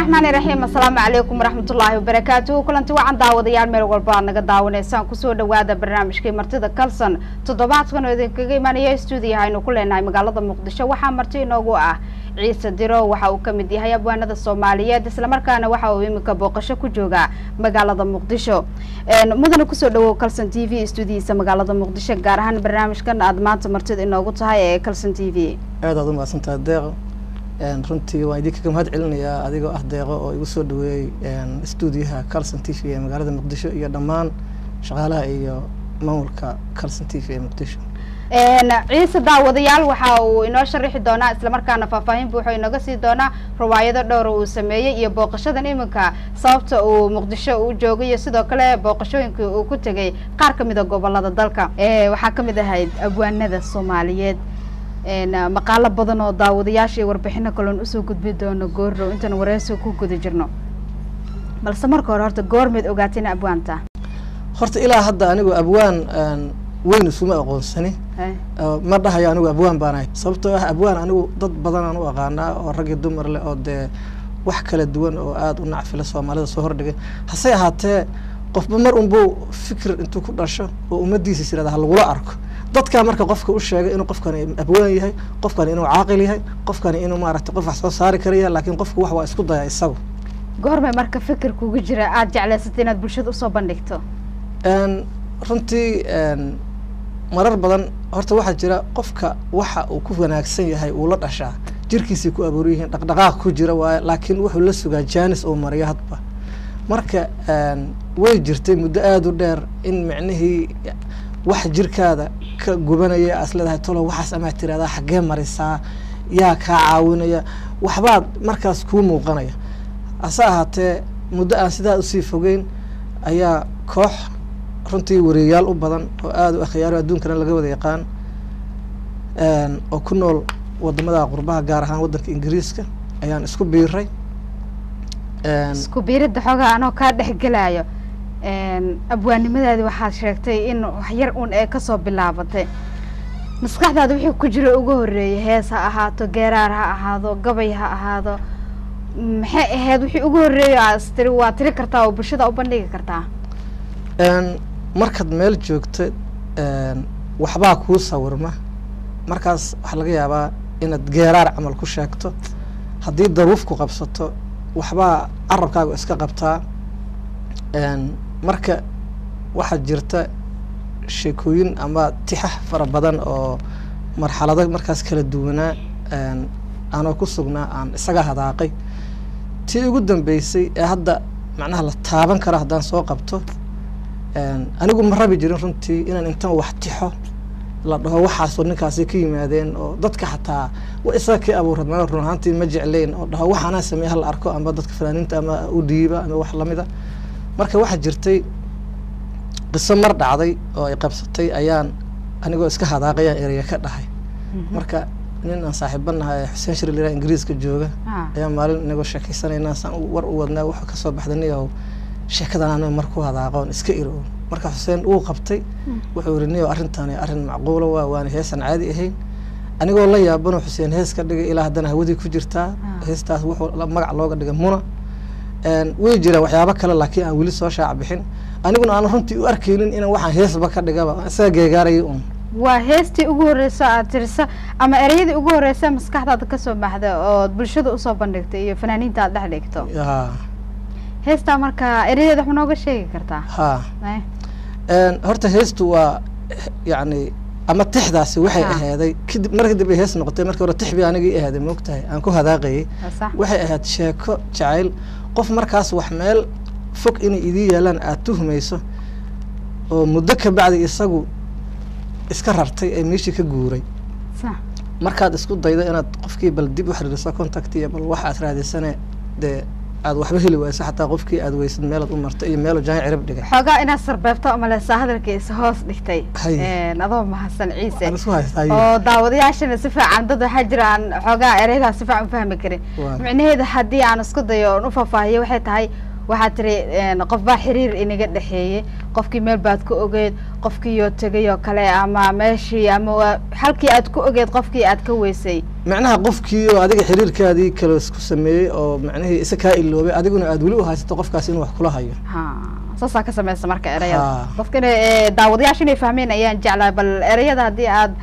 الرحمن الرحيم السلام عليكم ورحمة الله وبركاته كلنتي وعن داوديال meel walba naga daawaneysaan ku soo dhawaada barnaamijkii martida Kalsan toddobaadkan oo idinkaga imaanaya studio aynu ku leenahay magaalada Muqdisho waxa marti inoogu ah Ciise Diro waxa uu kamid yahay abwaanada Soomaaliyeed isla markaana waxa uu imika booqasho ku jooga magaalada Muqdisho mudana ku soo dhawow Kalsan TV studio-isa magaalada Muqdisho gaar ahaan barnaamijkan aad maanta martida inoogu tahay ee Kalsan TV aad u maasantahay deeq runtii waan idinka mahad celinayaa adigoo ah deeqo oo igu soo dhaweeyay studio-ha Kalsan TV ee magaalada Muqdisho iyo dhammaan shaqaalaha iyo maamulka Kalsan TV ee Muqdisho Ciise daawadayaal waxa uu inoo sharaxi doonaa isla markaana faahfaahin buuxo inaga sii doonaa riwaayado dhowr uu sameeyay iyo booqashadan iminka sababta uu Muqdisho u joogay iyo sidoo kale booqashooyinkii uu ku tagay qaar kamid ah gobolada dalka waxa kamid ahayd abwaanada Soomaaliyeed maqaalo badan oo daawadayaasha warbixino kale u soo gudbi doono goorro intaan wareysi ku guda jirno balse marka hore horta goormeed ogaateen abwaanta horta ilaa hadda anigu abwaan weyn isuma aqoonsani ma dhahayo anigu abwaan baanahay sababtoo ah abwaan anigu dad badan aan u aqaanaa oo rag iyo dumar leh oo de wax kala duwan oo aad u nacfila Soomaalida soo hordhigay hase ahaatee qofba mar unbuu fikir intuu ku dhasho oo umadiisa sirada lagu arko dadka marka qofka u sheegay inuu qofkan abwaan yahay qofkan inuu caaqil yahay qofkan inuu maaragtay qof wax soo saari kariya laakiin qofku wax waa isku daya isagu goorma marka fikir kugu jira aad jeclaysatay inaad bulshada u soo bandhigto runtii marar badan horta waxa jira qofka waxa uu ku wanaagsan yahay uu la dhashaa jirkiisa ku abuuriyihiin dhaqdhaqaaq ku jira waa laakiin wuxuu la sugaa jaanis oo mariyo hadba marka way jirtay muddo aad u dheer in macnihii wax jirkaada ka gubanaya asladahay tolo waxaas ama tirada xagee marisaa yaa ka caawinaya waxbaad markaas ku muuqanaya asa ahaatee muddo aan sidaa u sii fogeyn ayaa koox runtii wariyaal u badan oo aad u akhyaaro adduunkana laga wada yaqaan oo ku nool wadamada qurbaha gaar ahaan wadanka Ingiriiska ayaan isku biiray isku biirida xogaa anoo ka dhaxgalayo abwaanimadaadi waxaad sheegtay in wax yar uun ee ka soo bilaabatay maskaxdaada wixii ku jira ugu horeeyay hees ha ahaato geeraar ha ahaado gabay ha ahaado maxay ahayd wixii ugu horeeyay astiri waa tiri kartaa oo bulshada u bandhigi kartaa markaad meel joogto waxbaa kuu sawirma markaas waxa laga yaabaa inaad geeraar camal ku sheegto haddii daruuf ku qabsato waxbaa carabkaaga iska qabtaa marka waxa jirta sheekooyin ama tixah fara badan oo marxalado markaas kala duwanaa aanoo ku sugnaa aan isaga hadaaqay tii ugu dambeysay ee hadda macnaha la taaban karo haddaan soo qabto anigu ma rabi jirin runtii inaan intaan wax tixo la dhaho waxaasoo ninkaasi ka yimaadeen oo dadka xataa waa isaga ka abuuradnaa run ahaantii ma jecleen oo dhaho waxaanaa sameeya hal arko ama dadka fanaaniinta ama u dhiiba ama wax lamida marka waxa jirtay qiso mar dhacday oo ay qabsatay ayaan anigoo iska hadaaqayaan eraya ka dhahay marka nin aan saaxiibanahay Xuseen Shirlira Ingiriiska jooga ayaa maalin inagoo sheekaysanayna saan war u wadnaa waxa ka soo baxdanayo sheekadan aan mar ku hadaaqoon iska iro marka Xuseen uu qabtay wuxuu rinayo arrintan arrin macquul ah waan heesan caadi ahayn anigoo la yaabano Xuseen hees ka dhigay ilaa haddana hawadi ku jirtaa heestaas wuxuu magac looga dhigay Muna way jira waxyaabo kale laakiin aan wali soo shaac bixin aniguna aan runtii u arkeynin in waxaan heesba ka dhigaba isaga geegaarayay waa heestii ugu horeysa aad tirsa ama erayadii ugu horeysa maskaxdaada ka soo baxda oo bulshada u soo bandhigtay iyo fanaaniinta aad dhex dhigto heesta marka erayadeeda wax nooga sheegi kartaa horta heestu waa yacni ama tixdaasi waxay ahaaday kadib markii dib ay hees noqotay markii hore tixbi anigii ahaaday moogtahay aan ku hadaaqayay waxay ahayd sheeko jacayl qof markaas wax meel fog inay idii yeelaan aad tuhmayso oo muddo ka bacdi isagu iska rartay ay meeshii ka guuray markaad isku daydo inaad qofkii bal dib u xiriiriso contact iyo bal wax aad raadisane de aad waxba heli wayso xataa qofkii aad weysid meel aad u martay iyo meel jaan cirib dhigay xogaa inaad sarbeebto ama la hadalkiisa hoos dhigtay adoo mahadsan Ciise oo daawadayaashana si fiican dad waxa jiraan xogaa erayada si fiican u fahmi karin macnaheedu haddii aan isku dayo u faahfaahiyo waxay tahay waxaa tiri qof baa xiriir inaga dhaxeeyay qofkii meel baad ku ogeed qofkii yoo tagay oo kale ama meeshii ama halkii aad ku ogeed qofkii aad ka weysay معناها قفكي وأديك حرير كادي كلوس كسمي أو معناه إسكاء اللي أديكنا أدولو هاي ستقف كاسين وحكلها هي صاصا كسمة سمرك أريا قفكنا داودي عشان يفهمين أيام جعل بالأريا هذه عاد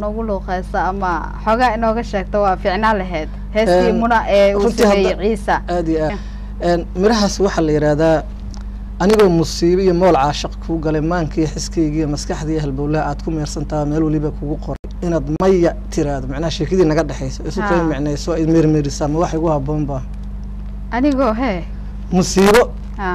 نقوله خاصة أما حاجة إنه قشك توا في عنا لهاد هسي منا وسمي عيسى هذه مرهس وحل إرادة أنا مصيبة مول عاشق كو قلمان كي حسكي مسكح ذي هالبولاء عتكم يرسنتها ميلو ليبك وقر إن مية تراد معناه شيء كذي نقدر حيس إسوء معناه سواء مير سام واحد جوها بومبا أنا جو هي مصيبة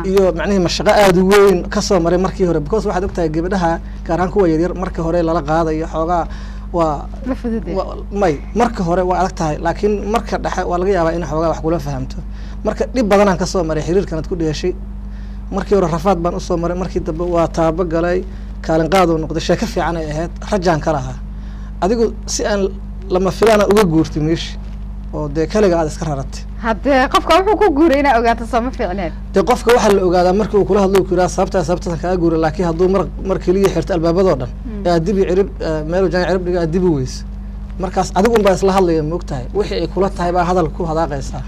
iyo macnaheedu mashaqo aad u weyn ka soo maray markii hore because waxaad ogtahay gabadhaha gaaraan kuwa yaryar markii hore lala qaadayo xoogaa waa la fududay may markii hore waa adag tahay laakiin marka dhexe waa laga yaabaa in xoogaa wax kula fahamto marka dib badan aan ka soo maray xiriirkan aad ku dhashay markii hore rafaad baan u soo maray markii dambe waa taabo galay kaalin qaad oo noqday sheeko fiican ay ahayd rajaan ka lahaa adigu si aan lama filaana uga guurtay meesh oo de kaliga aad iska raratay hadda qofka wuxuu ku guuray ina ogaato soo ma fiicneen de qofka waxa la ogaadaa markii uu kula hadlo kiraa sababta ka guuray laakiin hadduu mar kaliya xirta albaabado dhan ee dibi cirib meel jaan cirib dhiga dibi weys markaas adigu un baa isla hadlaya ma ogtahay wixii ay kula tahay baa hadal ku hadaaqaysaa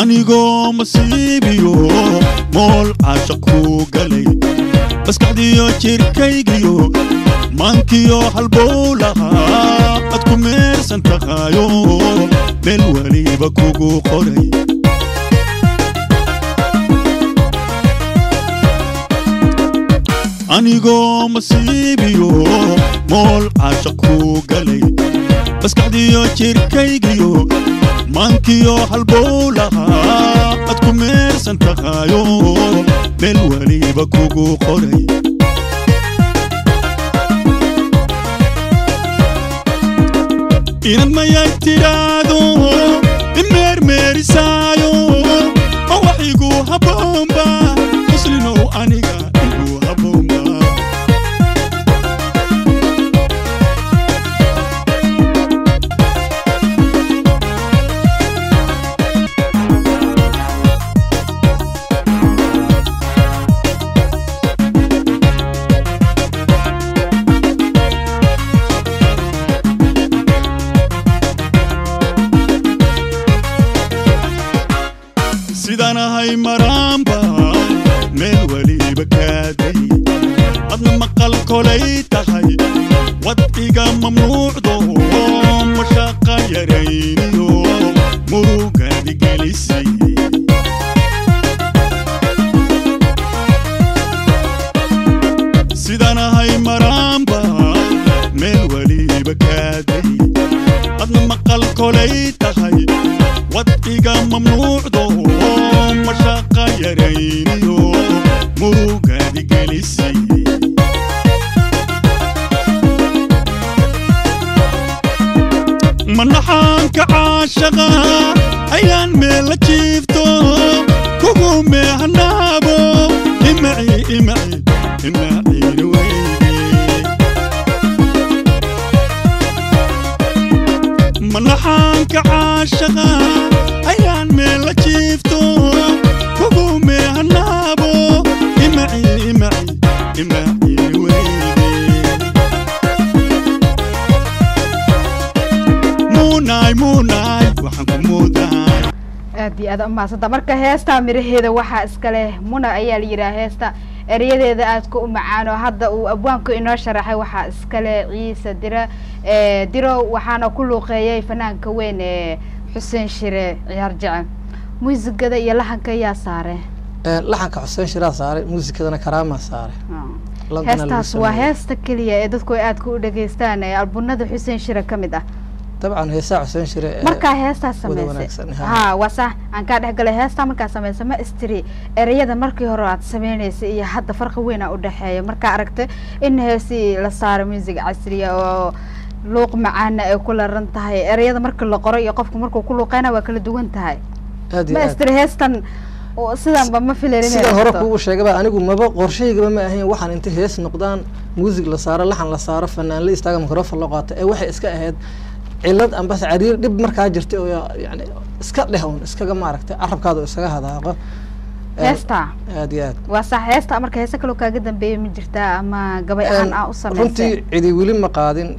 أنيقو مصيبيو مول عاشقو قلي بس قعديو شركيقيو مانكيو حالبولها أتكو ميرسان تغايو بالولي بكوكو قري أنيقو مصيبيو مول عاشقو قلي بس قعديو شركيقيو مانكيو حالبولها أتكو ميرسان تغايو بالولي بكوكو قري إناد ما يترادو إمير ميرسايو أوحيقو هبومبا وصلينو أنيقا إيقو هبومبا سيدانا هاي مرامبا من ولي بكادي أدنا مقال كولي تهي واتيقا ممنوع دو مشاقا يرينيو مروقا دي قليسي سيدانا هاي مرامبا من ولي بكادي أدنا مقال كولي تهي واتيقا ممنوع دو مشاقا يرينيو مروقا دي قليسي منحانك عاشقا أيان ميلا جيفتو كوكو ميهنابو إمعي نويدي منحانك عاشقا أيان ميلا جيفتو كوكو ميهنابو إمعي نويدي موnaay waxaan ku moodahay aad iyo aad ama sadda marka heesta miraheeda waxa iska leh muna ayaa la yiraahdaa heesta eriyadeeda aad ku macaano hadda uu abwaanku inoo sharaxay waxa iska leh ciise diro waxaana ku luuqeeyay fanaanka weyn ee Xuseen Shire ciyaar jecel muusigada iyo lahanka yaa saare lahanka Xuseen Shire saare muusikadana Karaama saare heestaas waa heesta kaliya ee dadku aad ku dhageystaan ee albunada Xuseen Shire kamid ah طبعا هي ساعة حسين شري مركا هيستا سميسة ها وصح عن كده قال هيستا مركا سميسة ما استري الرياضة مركي هرات سمينيس هي حد فرق وين أودحية مركا عرفت إن هسي لصار ميوزك عصرية أو لوق معانا كل رنتهاي الرياضة مركي اللي قرأ يقفكم مركو كله قنا وكل دوان تهاي ما استرهستن وسيدان بما فيلين سيدان هره كوgu sheegaba anigu maba qorshaygaba ma ahayn waxaan inta hees noqdaan music la saaro laxan la saaro fanaan la istaaga microphone la qaato ee waxay iska ahayd cilad amba cariir dib markaa jirtay oo yani iska dhahoon iskaga maaragtay arabkaada isaga hadaaqo heesta aad iyo aad waa sax heesta marka heesa kale kaaga dambeeyay ma jirtaa ama gabay ahaan u sameysay runtii cidi wili ma qaadin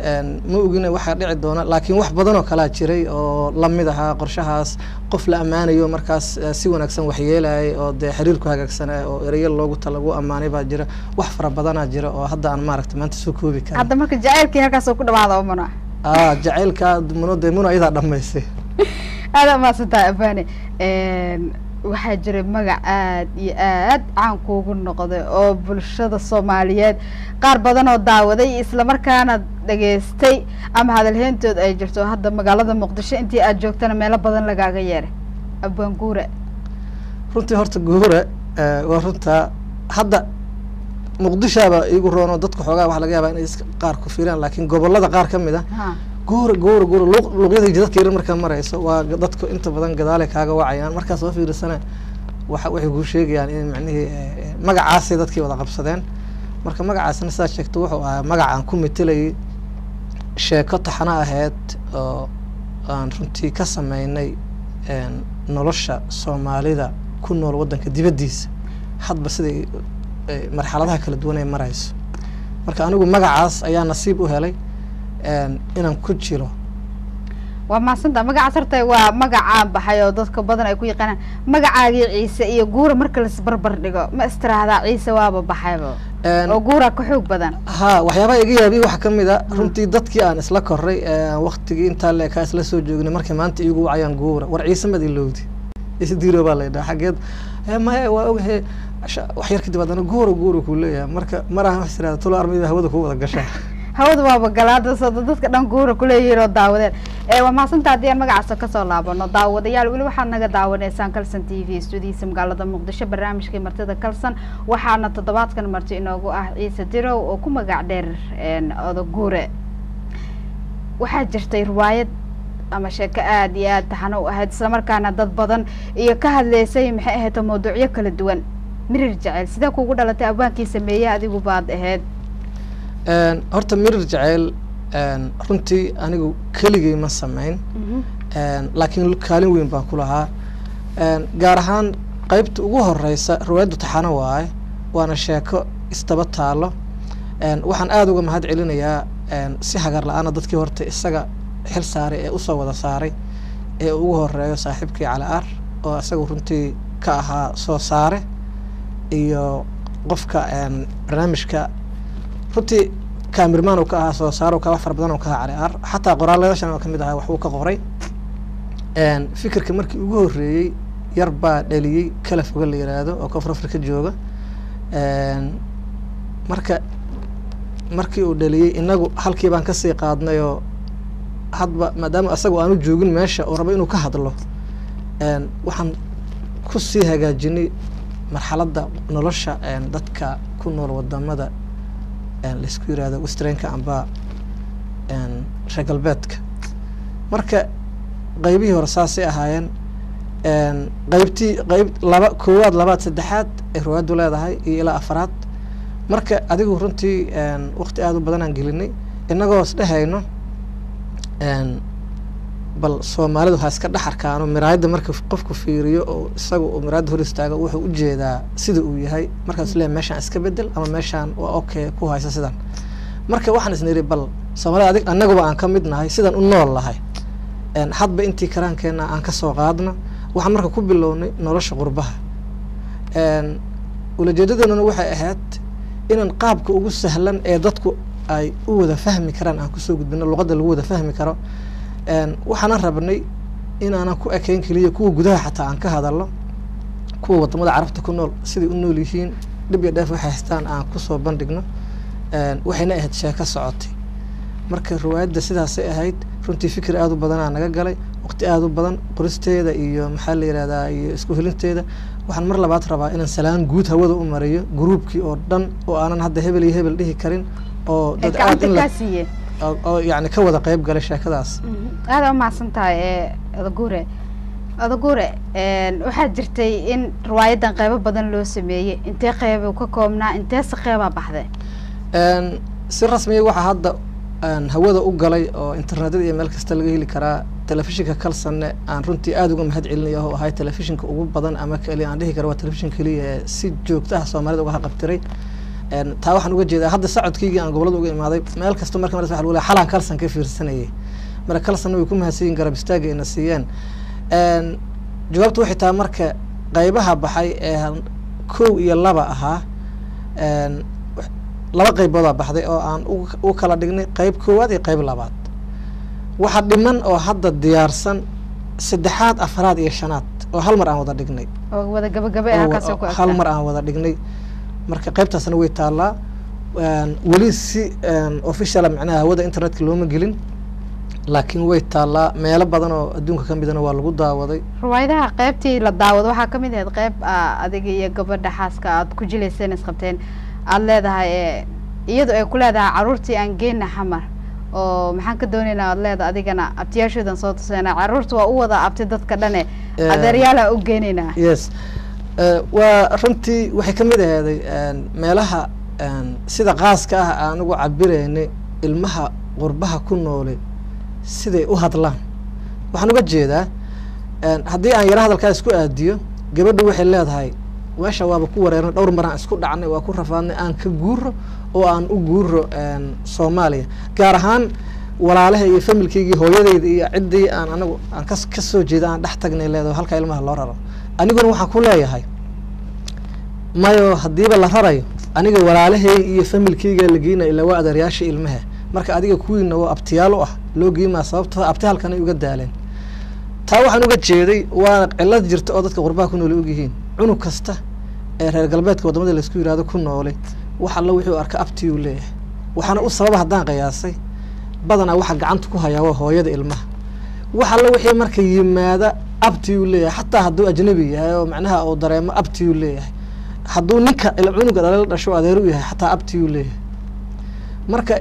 ma ogina waxa dhici doona laakiin wax badan oo kala jiray oo la mid aha qorshahaas qof la amaanayo markaas si wanaagsan wax yeelay oo de xiriirku hagaagsanaa oo ereyal loogu talagu amaanay baa jira wax fara badan jira oo hadda aan maaragtay maanta soo koobi karin hadda marka jacaylkii halkaas ku dhawaado umana jacaylka muno ayada dhameysay aad ma santaa abane waxaa jiray magac aad iyo aad caan kuugu noqday oo bulshada Soomaaliyeed qaar badan oo daawaday isla markaana dhageystay ama hadalheentooda ay jirto hadda magaalada Muqdisho intii aad joogtana meelo badan lagaaga yeeray abaan guure runtii horta guure waa runta hadda Muqdishoba igu roono dadku xoogaa wax laga yaabaa inay qaar ku fiiraan laakiin gobolada qaar kamid ah guure luqyada jidadka yar marka marayso waa dadku inta badan gadaale kaaga wacayaan markaas soo fiirsana waxay ku sheegayaan in macnaheedu magacaas dadkii wada qabsadeen marka magacaasna saa sheegto wuxuu ahaa magacaan ku metelay sheeko taxana ahayd oo aan runtii ka sameynay nolosha Soomaalida ku nool wadanka dibadiisa hadba sidii marxaladaha kala duwan ay marayso marka anigu magacaas ayaa nasiib u helay inaan ku jiro waa maasanta magacaas hortay waa magacaan baxay oo dadka badan ay ku yaqaanaan magacaagii Ciise iyo guura marka la isbarbar dhigo ma istiraahdaa Ciise waaba baxayba oo guura ka xoog badan waxyaabaha iga yaabi waxa kamid ah runtii dadkii aan isla koray waqtigii inta la ka isla soo joognay markii maanta igu wacayaan guura war Ciise mad ilowdi isdiiro baa leeyahay xageed ma waa ogahay wax yar kadib adana guura ku leeyahay marka maraha wax siraada tolo armida hawada ku wada gashaa hawada waa galaada soo dadka dhan guura ku leeyahay daawadeen waa maasanta hadii magacaas ka soo laabano daawadayaal wali waxaad naga daawaneysaan Kalsan TV studios magaalada Muqdisho barnaamijka martida Kalsan waxaana toddobaadkan marti inoogu ah Ciise Dirow oo ku magac dheer odo guure waxaa jirtay riwaayad ama sheeko aad iyo aad taxano u ahayd isla markaana dad badan iyo ka hadleysay maxay ahayd mowduucyo kala duwan mirir jacayl sida kuugu dhalatay abaankii sameeyay adigu baad ahayd horta mirir jacayl runtii anigu keligay ma sameyn laakiin kaalin weyn baan ku lahaa gaar ahaan qaybta ugu horeysa riwaayaddu taxano waaye waana sheeko istaba taalo waxaan aad uga mahad celinayaa si hagar la'aan dadkii horta isaga xil saaray ee u soo wada saaray ee ugu horeeyo saaxiibkii Cali Ar oo isagu runtii ka ahaa soo saare iyo qofka barnaamijka runtii cameraman oo ka ahaa soo saaro ka wax far badan oo ka Cali Ar xataa qoraaladaashan oo kamid ah wax uu ka qoray fikirka markii ugu horeeyay yar baa dhaliyay kala foga la yiraahdo oo Koonfur Afrika jooga markii uu dhaliyay inagu halkii baan ka sii qaadnay oo hadba maadaama asagu aanu joogin meesha oo rabo inuu ka hadlo waxaan ku sii hagaajinay marxaladda nolosha dadka ku nool wadamada la isku yiraahdo Westernka amba reer galbeedka marka qaybihii hore saasay ahaayeen qayb koowaad labaad saddexaad ee riwaayaddu leedahay iyo ilaa afraad marka adigu runtii waqti aad u badan aan gelinay inagoo isdhehayno bal Soomaalidu ha iska dhaxarkaano miraayada marka qofku fiiriyo oo isagu oo miraayada hor istaaga wuxuu u jeedaa sida uu yahay markaas leeyahay meeshaan iska bedel ama meeshaan waa okay ku haysa sidan marka waxaan isniri bal Soomaalida adig anaguba aan ka mid nahay sidan u nool lahay hadba intii karaankeena aan ka soo qaadno waxaan marka ku bilownay nolosha qurbaha ulajeedadana waxay ahayd inaan qaabka ugu sahlan ee dadku ay u wada fahmi karaan aan ku soo gudbino luqadda lagu wada fahmi karo waxaan rabnay in aan ku ekeyn kaliya kuwa gudaha xataa aan ka hadalno kuwa wadamada Carabta ku nool sidii u nool yihiin dib iyo dheef waxay haystaan aan ku soo bandhigno waxayna ahayd sheeko socotay marka riwaayadda sidaas ay ahayd runtii fikir aad u badan aan naga galay waqti aad u badan qoristeeda iyo maxaa la yiraahdaa iyo isku helinteeda waxaan mar labaad rabaa inaan salaan guud hawada u mariyo groupkii oo dhan oo aanan hadda hebel iyo hebel dhihi karin oo dad aad in la oo yani ka wada qayb galay sheekadaas aad ma santahay guure adagure waxaa jirtay in riwaayadan qaybo badan loo sameeyey intee qayb uu ka koobnaa intee si qayba baxday si rasmi ah waxa hadda hawada u galay oo internetada iyo meel kasta laga heli karaa telefishinka kalsanne aan runtii aad uga mahad celinayo oo ahay telefishinka ugu badan ama kaliya aan dhihi karo waa telefishinka kaliya si joogto ah Soomaalida uga qabtiray taa waxaan uga jeedaa hadda socodkayga aan gobolada uga imaaday meel kasta marka waxa lagu leeyahay xalan kalsan ka fiirsanayay marka kalsan way ku mahadsan garab istaaga ina siiyeen jawaabtu waxay tahay marka qaybaha baxay ee 1 iyo 2 ahaa laba qaybood baxday oo aan u kala dhignay qayb koowaad iyo qayb labaad waxa dhiman oo hadda diyaarsan saddexaad afraad iyo shanaad oo hal mar aan wada dhignay oo wada gabagabay ah ka soo ku hal mar aan wada dhignay marka qaybtaasna way taalaa wali si official macnaha hawada internetka looma gelin laakiin way taalaa meelo badan oo adduunka ka midana waa lagu daawaday riwaayadaha qaybtii la daawado waxa ka mid ah qayb adiga iyo gabadha xaaska aad ku jileyseen isqabteen aad leedahay iyadoo ay ku leedahay caruurtii aan geena xamar oo maxaan ka doonaynaa aad leedahay adigana abtiyaashadan soo tusayna caruurtu waa u wada abti dadka dhane adeeryaala u geenayna yes waa runtii waxay ka mid ahaaday meelaha sida qaaska ah aan ugu cabiraynay ilmaha qurbaha ku noolay siday u hadlaan waxaan uga jeedaa haddii aan yara hadalkaa isku aadiyo gabadhu waxay leedahay weesha waaba ku wareernay dhowr mar aan isku dhacnay waa ku rafaadnay aan ka guuro oo aan u guuro Soomaaliya gaar ahaan walaalaha iyo familkeygii hooyadeyda iyo ciddii aan anagu aan ka soo jeeda aan dhex tagnay leedahay halka ilmaha loo raro aniguna waxaan ku leeyahay mayo hadiiba la rarayo aniga walaalahay iyo familkeyga la geeyna ilaa waa adeeryaasha ilmaha marka adiga kuwiina oo abtiyaal u ah loo geeyma sababtoo abti halkan ay uga daaleen taa waxaan uga jeeday waa cilad jirta oo dadka qurbaha ku nool u yihiin cunug kasta ee reer galbeedka wadamada la isku yiraahdo ku noolay waxa la wixii arka abti uu leeyahay waxaana u sabab hadaan qiyaasay badana waxa gacanta ku haya waa hooyada ilmaha waxa la wixii marka yimaada abti uu leeyahay hatta hadduu ajnabi yahay oo macnaha uu dareemo abti uu leeyahay hadduu ninka cunuga dhalay dhasho adeer u yahay hatta abti uu leeyahay marka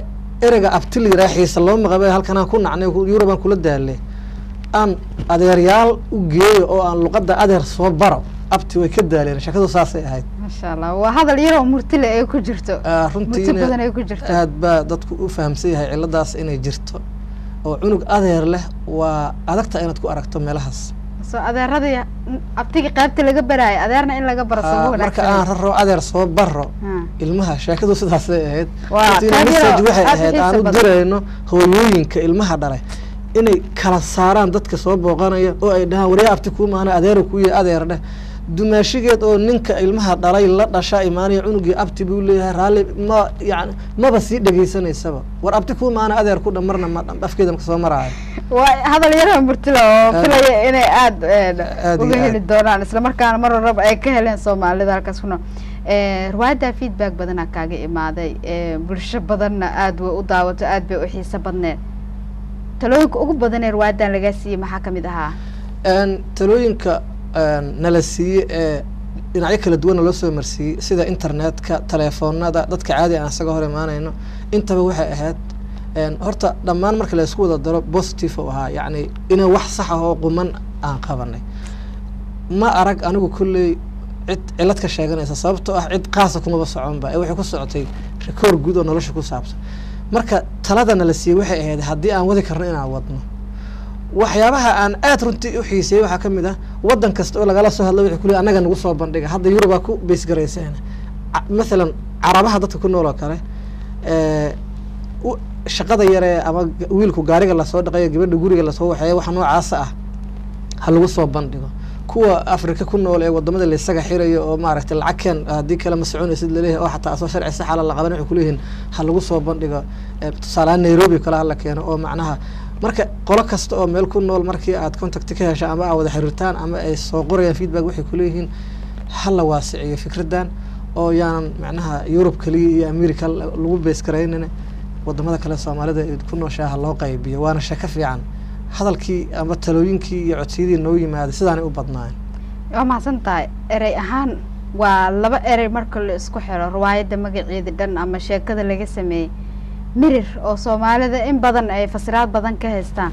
ereyga abti la raaxiisa loo maqabay halkan aan ku nacnay Yurubaan kula daalay aan adeeryaal u geeyo oo aan luqadda adeer soo baro abti way ka daaleen shaqadu saasay ahayd ma sha Allah waa hadal yar oo murtile ay ku jirto runtii badan ay ku jirto aad ba dadku u fahamsan yahay ciladaas inay jirto oo cunug adeer leh waa adagta inaad ku aragto meelahaas soo adeeradii abtiga qaybta laga baraay adeerna in laga baro soo marka aan raro adeer soo baro ilmaha shaqadu sidaas ay ahayd waxay ahayd aan u dirayno hooyooyinka ilmaha dhalay inay kala saaraan dadka soo booqanaya oo ay dhahaan wariya abti ku maana adeer ku yahay adeer dheh dumaashigeed oo ninka ilmaha dhalay la dhasha iimaanay cunugii abti buu leeyahay raali ma yaani maba sii dhageysaneysaba war abti ku maana adeer ku dhamarna ma afkeeda ka soo maraayo waa hadal yar oo murtilo oo filaya inay aad uga heli doonaan isla markaana mar rab ay ka heleen Soomaalida halkaas kuna riwaayada feedback badan kaaga imaaday bulsho badanna aad way u daawato aad bay u xiiso badneed talooyinka ugu badan ee riwaayadan laga siiyay maxaa kamid ahaa talooyinka nala siiyay dhinacyo kala duwan loo soo marsiiyay sida internetka telefoonada dadka caadi ah asaga hor imaanayno intaba waxay ahayd horta dhammaan marka la isku wada daro positive oo ahaa yaani inay wax sax ah oo quman aan qabanay ma arag anigu kulli cid cilad ka sheeganaysa sababtoo ah cid qaas kuma soconba ee waxay ku socotay record guud oo nolosha ku saabsan marka taladana la siiyay waxay ahayd haddii aan wadi karno inaan wadno waxyaabaha aan aad runtii u xiiseeyay waxa kamid ah wadan kasta oo lagala soo hadlay wixii kulli anaga nagu soo bandhiga hadda Yurub ku base gareysana مثلا عربها dadka ku nool kale shaqada yare ama wiilku gaariga la soo dhaqay gabadha guriga la soo waxay wax noocaas ah hal lagu soo bandhigo kuwa Afrika ku nool ee wadamada la isaga xirayo oo maaragtay lacag hadii kala ma soconaysid leeyahay oo xataa soo sharci sax la qaban wuxuu leeyahay hal lagu soo bandhigo tusaale Nairobi kala la keeno oo macnaha marka qolo kasta oo meel ku nool markii aad contact ka hesho ama aad wada xiriirtaan ama ay soo qorayaan feedback waxay ku leeyihiin hal la waasiciyo fikradan oo yaan macnaha Europe kaliya iyo America lagu bees gareynana wadamada kale Soomaalida ay ku nooshaha loo qaybiyo waana shaka fiican hadalkii ama talooyinkii iyo codsidii noo yimaado sidaan u badnaan waa mahadsantahay eray ahaan waa laba eray marka la isku xiro riwaayada magaceeda dhan ama sheekada laga sameeyay mirir oo Soomaalida in badan ay fasiraad badan ka haystaan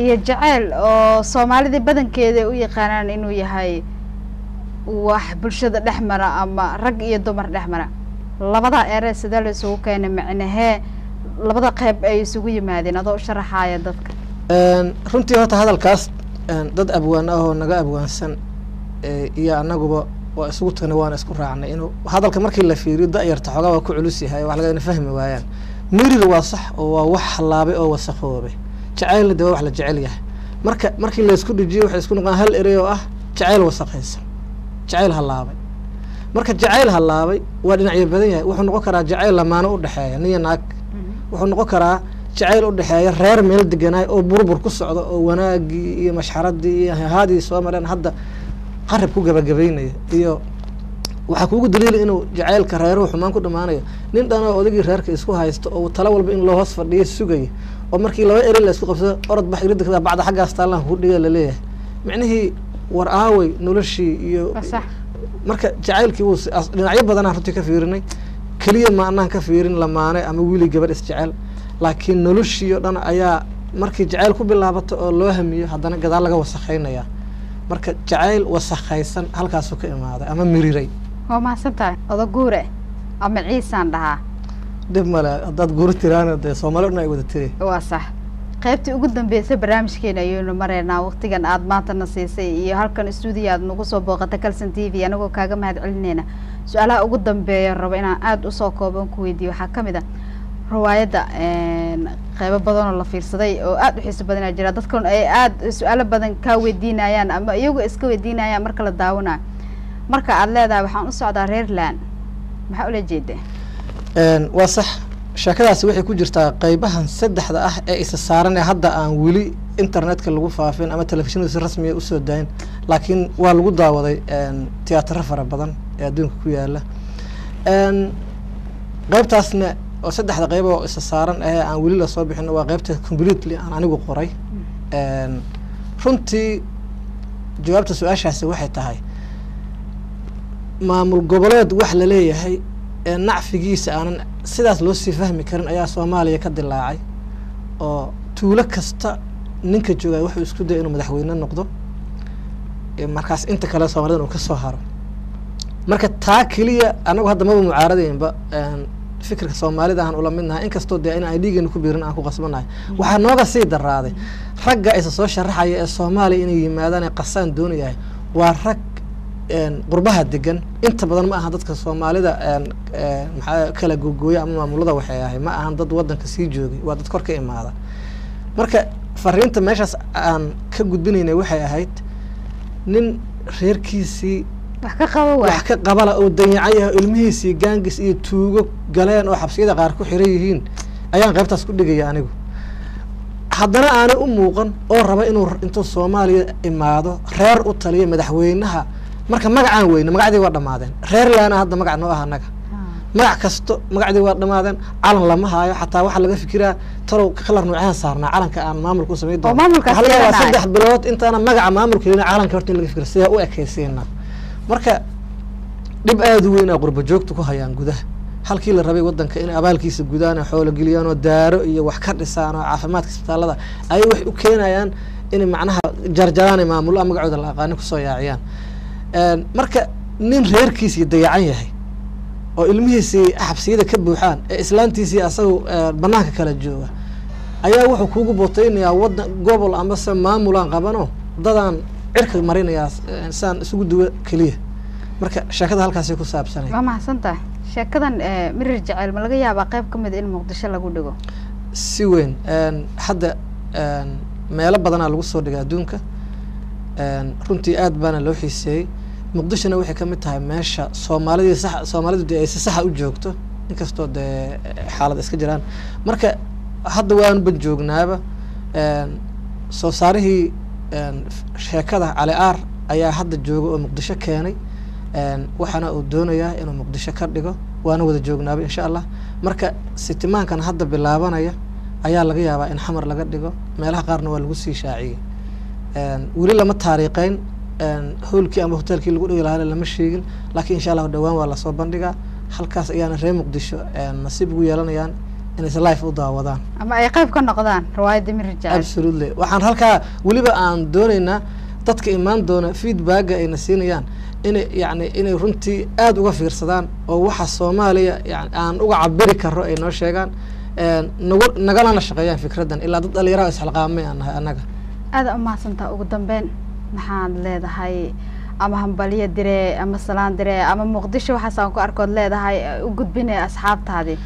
iyo jacayl oo soomaalida badankeeda u yaqaanaan inuu yahay wax bulshada dhex mara ama rag iyo dumar dhex mara labada ere sidee la isugu keenay macnahee labada qayb ay isugu yimaadeen adoo u sharaxaaya dadka runtii horta hadalkaas dad abwaan ah oo naga abwaansan iyo anaguba waa isugu tagnay waana isku raacnay inuu hadalka markii la fiiriyo da'yarta xoogaa waa ku culus yahay wax laga ina fahmi waayaan mirir waa sax oo waa wax halaabay oo wasakhoobay jacaylna dee waa wax la jecel yahay markii la isku dhijiyo waxay isku noqon hal erey oo ah jacayl wasakhaysan jacayl halaabay marka jacayl halaabay waa dhinacyo badan yahay wuxuu noqon karaa jacayl lamaano u dhexeeya nin iyo naag wuxuu noqon karaa jacayl u dhexeeya reer meel deganaay oo burbur ku socda oo wanaagii iyo mashxaradii iyo haadii soo mareen hadda qarab ku gabagabaynaya iyo waxaa kuugu daliila inuu jacaylka reeruhu xumaan ku dhammaanayo nin dhan oo odagii reerka isku haysto oo talo walba in loo hoos fadhiyo sugaya oo markii laba eri la isku qabsado orod bax iridda kada bacda xaggaas taalaan ku dhiga la leeyahay micnihii war aaway noloshii iyo marka jacaylkii wuu dhinacyo badanaa runtii ka fiirinay keliya ma anaan ka fiirin lamaane ama wiili gabadh isjecel laakiin noloshii oo dhan ayaa markii jacayl ku bilaabato oo loo hamiyo haddana gadaal laga wasakhaynaya marka jacayl wasakhaysan halkaasuu ka imaaday ama miriray waa mahadsantahay oda guure ama ciisaan dhahaa dhib male haddaad guuri tiraana dee soomaali dhan ay wada tiri waa sax qaybtii ugu dambeysay barnaamijkeena ayaynu maraynaa waqtigan aad maantana siisay iyo halkan stuudiyo aad nagu soo booqata Kalson TV anagoo kaaga mahad celinayna su-aalaha ugu dambeeya rabo inaan aada usoo kooban ku weydiiyo waxaa kamid ah riwaayadda qaybo badan oo la fiirsaday oo aada u xiiso badanaa jira dadkan ay aada su-aalo badan kaa weydiinayaan ama iyagu iska weydiinayaan marka la daawanaa marka aada leedahay waxaan u socdaa reerland maxaa ula jeeda waa sax sheekadaasi waxay ku jirtaa qaybahan saddexda ah ee isa saaran ee hadda aan weli internetka lagu faafin ama telefishinada si rasmiya usoo daayin laakiin waa lagu daawaday tiyaataro fara badan ee adduunka ku yaala qaybtaasna oo saddexda qayb oo isa saaran ee aan weli lasoo bixin waa qaybta completely aan anigu qoray runtii jawaabta su-aashaasi waxay tahay maamul goboleed wax la leeyahay ee nacfigiisa aanan sidaas loo sii fahmi karin ayaa Soomaaliya ka dilaacay oo tuulo kasta ninka joogay wuxuu isku day inuu madaxweyne noqdo markaas inta kale Soomaalida uu ka soo haro marka taa kaliya anagu hadda ma mucaaradeenba fikirka Soomaalida aan ula midnahay inkastoo dee in ay dhiigana ku biirin aan ku qasbanahay waxa nooga sii daraaday ragga isa soo sharaxaya ee Soomaaliya inay yimaadaan qasaan doonayay waa rag qurbaha degan inta badan ma aha dadka Soomaalida maxaa kala googooya ama maamulada waxay ahay ma ahan dad wadanka sii joogay waa dad kor ka imaada marka fariinta meeshaas aan ka gudbinaynay waxay ahayd nin reerkiisii wax ka qabala oo danyacay ilmihiisii gaangis iyo tuugo galeen oo xabsiyada qaar ku xiran yihiin ayaan qaybtaas ku dhigaya anigu haddana aanay u muuqan oo raba inuu intuu Soomaaliya imaado reer u taliyo madaxweynaha marka magacaan weyne magacdii waa dhamaadeen reer laana hadda magac noo ah anaga magac kasto magacdii waa dhamaadeen calan lama haayo xataa waxa laga fikiraa talow kalar noocaan saarnaa calanka aan maamulku u sameeyay waa 3 bilood intaana magaca maamulka leena calanka horta in laga fikiro sida u ekaysiina marka dib aad u weyn oo qurbo joogto ku hayaan gudaha halkii la rabay wadanka in abaalkiisa gudaan xoolo geliyaan oo daaro iyo wax ka dhisaan oo caafimaadka isbitaalada ay wax u keenayaan in macnaha jarjaraan maamul magacooda la aqaan ku soo yaaciyaan marka nin reerkiisii dayacan yahay oo ilmihiisii xabsiyada ka buuxaan ee islaantiisii asagoo banaanka kala jooga ayaa wuxuu kuugu bootaynayaa wadan gobol ama maamulaan qabano dadaan cirka marinayaa saan isugu duwa kaliya marka sheekada halkaas ay ku saabsanay waa mahadsantahay sheekadan mirir jacayl ma laga yaabaa qayb ka mid in Muqdisho lagu dhigo si weyn hadda meelo badan lagu soo dhigay adduunka runtii aad baana loo xiiseeyay Muqdishona waxay ka mid tahay meesha Soomaalidu ay si sax u joogto inkastoo xaalad iska jiraan marka hadda waan ban joognaaba soo saarihii sheekada Cali Aar ayaa hadda jooga oo Muqdisho keenay waxaana uu doonayaa inuu Muqdisho ka dhigo waana wada joognaaba insha Allah marka sitimaankan hadda bilaabanaya ayaa laga yaabaa in xamar laga dhigo meelaha qaarna waa lagu sii shaaciyay weli lama taariiqeyn hoolkii ama hotelkii lagu dhigi lahaa lama sheegin laakiin insha Allah dhawaan waa la soo bandhigaa halkaas ayaana reer Muqdisho nasiib ugu yeelanayaan inay si live u daawadaan ama ay qayb ka noqdaan riwaayadda Miri Jacayl absolutely waxaan halkaa weliba aan doonaynaa dadka imaan doona feedback ayna siinayaan inay runtii aad uga fiirsadaan oo waxa Soomaaliya yani aan uga cabiri karo ay noo sheegaan nagalana shaqeeyaan fikradan ilaa dad dhalinyaro isxilqaamay aan nahay anaga aad u mahadsantaa ugu dambeyn maxaad leedahay ama hambaliya dire ama salaan dire ama Muqdisho waxaas aan ku arkood leedahay u gudbinay asxaabtaadii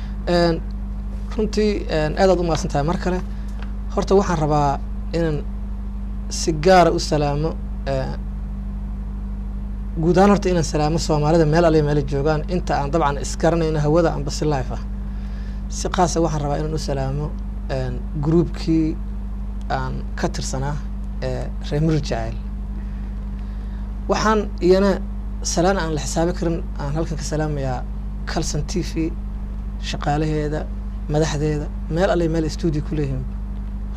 runtii aad u mahadsantahay mar kale horta waxaan rabaa inaan si gaar ah u salaamo guud ahaan horta inaan salaamo Soomaalida meel joogaan inta aan dabcan iskaranayno hawada amba si live ah si qaas ah waxaan rabaa inaan u salaamo groupkii aan ka tirsanaa reer Miri Jacayl waxaan iyana salaan aan la xisaabi karin aan halkan ka salaamayaa Kalson TV shaqaalaheeda madaxdeeda meel studio ku leeyahay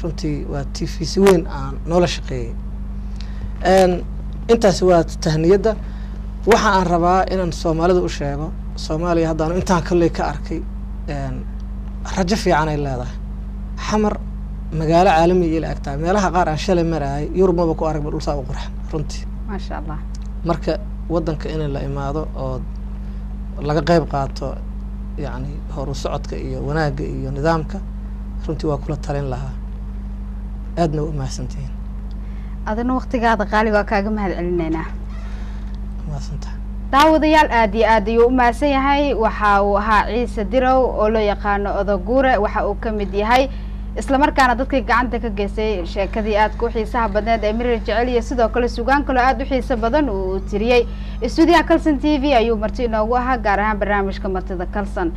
runtii waa TV si weyn aan noola shaqeeyay intaas waa tahniyada waxa aan rabaa inaan Soomaalida u sheego Soomaaliya haddaan intaan kale ka arkay rajo fiican ay leedahay xamar magaalo caalami ah ila agtaa meelaha qaar aan shalay maraay Yurubba ku arag dhul saa u qurxan runtii ma sha Allah marka wadanka in la imaado oo laga qayb qaato yani horu socodka iyo wanaaga iyo nidaamka runtii waa kula talin lahaa aadna u mahadsantiin adana waqtigaada qaali waa kaaga mahad celinayna mahadsantahay daawadayaal aad iyo aad ayuu u mahadsan yahay waxa uu ahaa Ciise Dirow oo loo yaqaano Odaguure waxa uu ka mid yahay isla markaana dadkii gacanta ka geysay sheekadii aad ku xiisaha badneed ee Miri Jacayl iyo sidoo kale suugaan kale aad u xiiso badan uu tiriyay studio Kalson TV ayuu marti inoogu ahaa gaar ahaan barnaamijka martida Kalson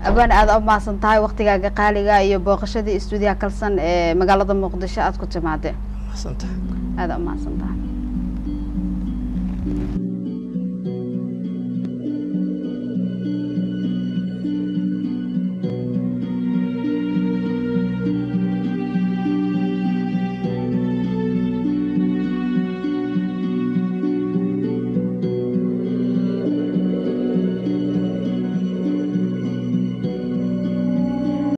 abaan aad u mahadsantahay waqtigaaga qaaliga iyo booqashadii studio Kalson ee magaalada Muqdisho aad ku timaade mahadsantahay aad u mahadsantahay